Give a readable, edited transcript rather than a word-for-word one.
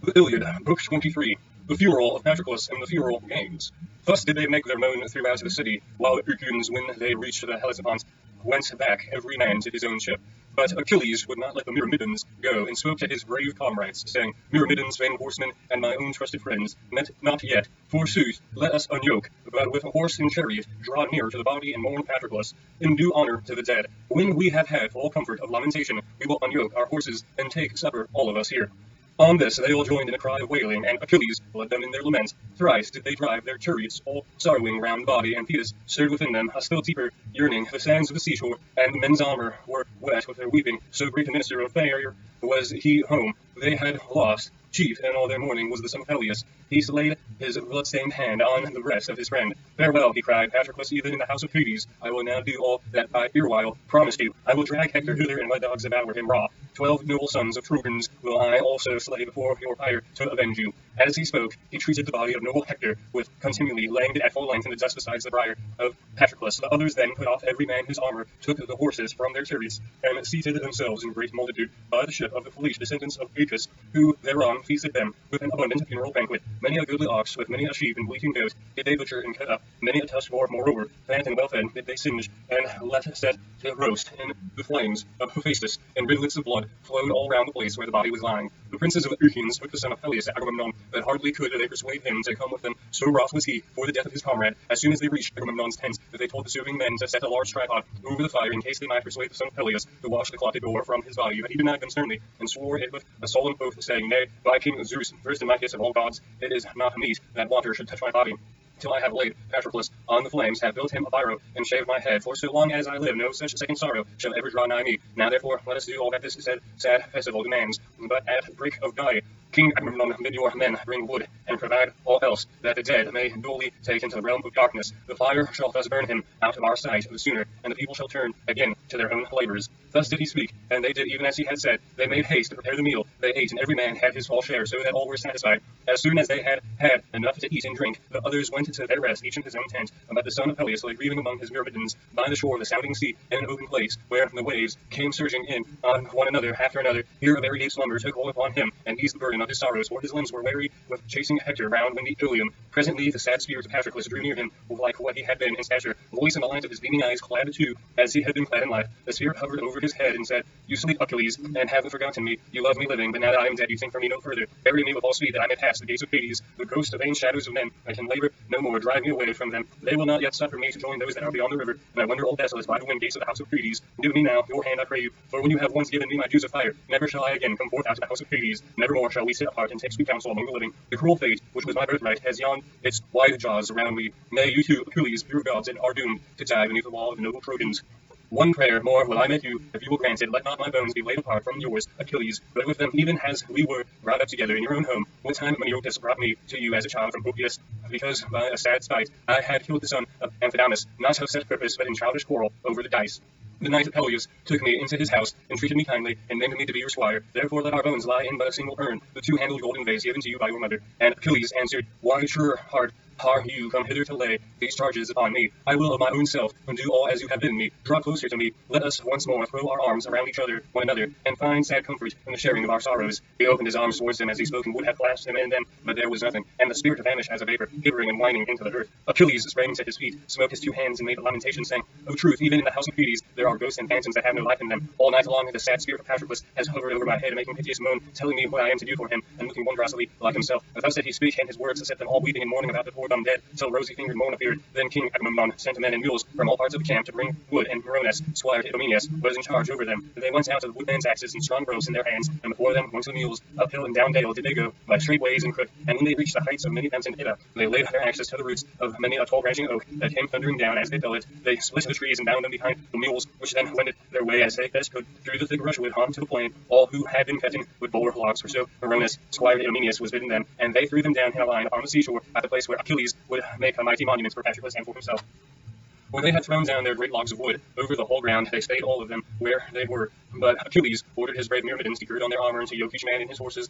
The Iliad, Book 23, The Funeral of Patroclus and the Funeral Games. Thus did they make their moan throughout the city, while the Uaeans, when they reached the Hellespont, went back every man to his own ship. But Achilles would not let the Myrmidons go, and spoke to his brave comrades, saying, Myrmidons, vain horsemen, and my own trusted friends, met not yet. Forsooth, let us unyoke, but with a horse and chariot draw near to the body and mourn Patroclus, in due honour to the dead. When we have had full comfort of lamentation, we will unyoke our horses, and take supper, all of us here. On this they all joined in a cry of wailing, and Achilles led them in their lament. Thrice did they drive their chariots, all sorrowing round body, and Thetis stirred within them a still deeper yearning. The sands of the seashore and men's armour were wet with their weeping, so great a minister of failure was he whom they had lost. Chief in all their mourning was the son of Peleus. He laid his blood-stained hand on the breast of his friend. Farewell, he cried, Patroclus, even in the house of Hades. I will now do all that I erewhile promised you. I will drag Hector hither, and my dogs devour him raw. 12 noble sons of Trojans will I also slay before your pyre to avenge you. As he spoke, he treated the body of noble Hector with continually laying it at full length in the dust beside the bier of Patroclus. The others then put off every man his armour, took the horses from their chariots, and seated themselves in great multitude by the ship of the foolish descendants of Atreus, who thereon feasted them with an abundant funeral banquet. Many a goodly ox, with many a sheep and bleating goat, did they butcher and cut up. Many a tusk moreover, fat and well fed, did they singe, and let set to roast in the flames of Hephaestus, and rivulets of blood flowed all round the place where the body was lying. The princes of the Uaeans took the son of Peleus to Agamemnon, but hardly could they persuade him to come with them. So wroth was he for the death of his comrade. As soon as they reached Agamemnon's tent, that they told the serving men to set a large tripod over the fire, in case they might persuade the son of Peleus to wash the clotted gore from his body. But he denied them sternly, and swore it with a solemn oath, saying, Nay, by King Zeus, first and mightiest of all gods, it is not meet that water should touch my body, till I have laid Patroclus on the flames, have built him a bier, and shaved my head. For so long as I live, no such second sorrow shall ever draw nigh me. Now therefore let us do all that this sad festival demands. But at break of day, King Agamemnon, bid your men bring wood, and provide all else, that the dead may duly take into the realm of darkness. The fire shall thus burn him out of our sight the sooner, and the people shall turn again to their own labours. Thus did he speak, and they did even as he had said. They made haste to prepare the meal. They ate, and every man had his full share, so that all were satisfied. As soon as they had had enough to eat and drink, the others went to their rest, each in his own tent. But the son of Peleus lay grieving among his Myrmidons by the shore of the sounding sea, in an open place, where the waves came surging in on one another after another. Here a very deep slumber took hold upon him, and eased the burden of his sorrows, for his limbs were weary with chasing Hector round windy Ilium. Presently the sad spirit of Patroclus drew near him, like what he had been in stature, voice in the lines of his beaming eyes, clad too, as he had been clad in life. The spirit hovered over his head, and said, You sleep, Achilles, and haven't forgotten me. You love me living, but now that I am dead, you think for me no further. Bury me with all speed, that I may pass the gates of Hades. The ghosts of vain shadows of men, I can labour no more, drive me away from them. They will not yet suffer me to join those that are beyond the river, and I wonder all desolate by the wind gates of the house of Hades. Give me now your hand, I pray you, for when you have once given me my dues of fire, never shall I again come forth out of the house of Hades. Nevermore shall we sit apart and take sweet counsel among the living. The cruel fate, which was my birthright, has yawned its wide jaws around me. Nay, you too, Achilles, pure gods, and are doomed to die beneath the wall of the noble Trojans. One prayer more will I make you, if you will grant it. Let not my bones be laid apart from yours, Achilles, but with them, even as we were brought up together in your own home. One time Meniochus brought me to you as a child from Proteus, because by a sad spite I had killed the son of Amphidamas, not of set purpose, but in childish quarrel over the dice. The knight Peleus took me into his house, and treated me kindly, and named me to be your squire. Therefore let our bones lie in but a single urn, the two-handled golden vase given to you by your mother. And Achilles answered, Why, sure heart, are you come hither to lay these charges upon me? I will of my own self do all as you have bidden me. Draw closer to me. Let us once more throw our arms around one another, and find sad comfort in the sharing of our sorrows. He opened his arms towards them as he spoke, and would have clasped him in them, but there was nothing, and the spirit vanished as a vapor, quivering and whining into the earth. Achilles sprang to his feet, smote his two hands, and made a lamentation, saying, Of truth, even in the house of Hades there are ghosts and phantoms that have no life in them. All night long the sad spirit of Patroclus has hovered over my head, making piteous moan, telling me what I am to do for him, and looking wondrously like himself. Thus did he speak, and his words set them all weeping and mourning about the poor dumb dead, till rosy-fingered Moan appeared. Then King Agamemnon sent men and mules from all parts of the camp to bring wood, and Morones, squire to Idomeneus, was in charge over them. They went out with woodmen's axes and strong ropes in their hands, and before them went the mules. Up hill and down dale did they go, by straight ways and crooked, and when they reached the heights of many mountain Ida, they laid their axes to the roots of many a tall branching oak that came thundering down as they fell it. They split the trees and bound them behind the mules, which then wended their way as they best could through the thick brushwood on to the plain. All who had been cutting would boulder logs, for so Morones, squire to Idomeneus, was bidden them, and they threw them down in a line upon the seashore at the place where Achilles would make a mighty monument for Patroclus and for himself. When they had thrown down their great logs of wood over the whole ground, they stayed all of them where they were. But Achilles ordered his brave Myrmidons to gird on their armour, and to yoke each man in his horses,